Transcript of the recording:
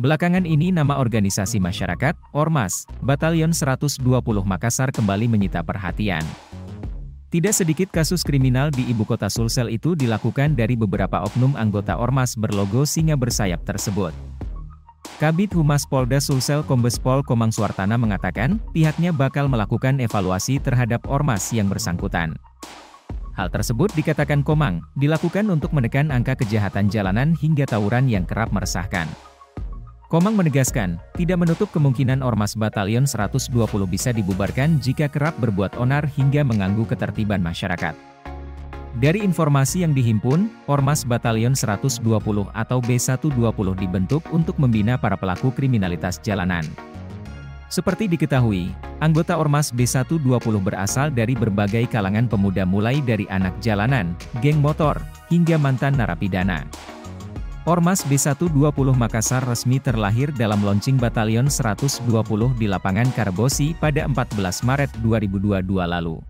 Belakangan ini nama organisasi masyarakat, Ormas, Batalion 120 Makassar kembali menyita perhatian. Tidak sedikit kasus kriminal di ibu kota Sulsel itu dilakukan dari beberapa oknum anggota Ormas berlogo singa bersayap tersebut. Kabid Humas Polda Sulsel Kombes Pol Komang Suartana mengatakan, pihaknya bakal melakukan evaluasi terhadap Ormas yang bersangkutan. Hal tersebut dikatakan Komang, dilakukan untuk menekan angka kejahatan jalanan hingga tawuran yang kerap meresahkan. Komang menegaskan, tidak menutup kemungkinan Ormas Batalion 120 bisa dibubarkan jika kerap berbuat onar hingga mengganggu ketertiban masyarakat. Dari informasi yang dihimpun, Ormas Batalion 120 atau B120 dibentuk untuk membina para pelaku kriminalitas jalanan. Seperti diketahui, anggota Ormas B120 berasal dari berbagai kalangan pemuda mulai dari anak jalanan, geng motor, hingga mantan narapidana. Ormas B120 Makassar resmi terlahir dalam launching Batalion 120 di lapangan Karebosi pada 14 Maret 2022 lalu.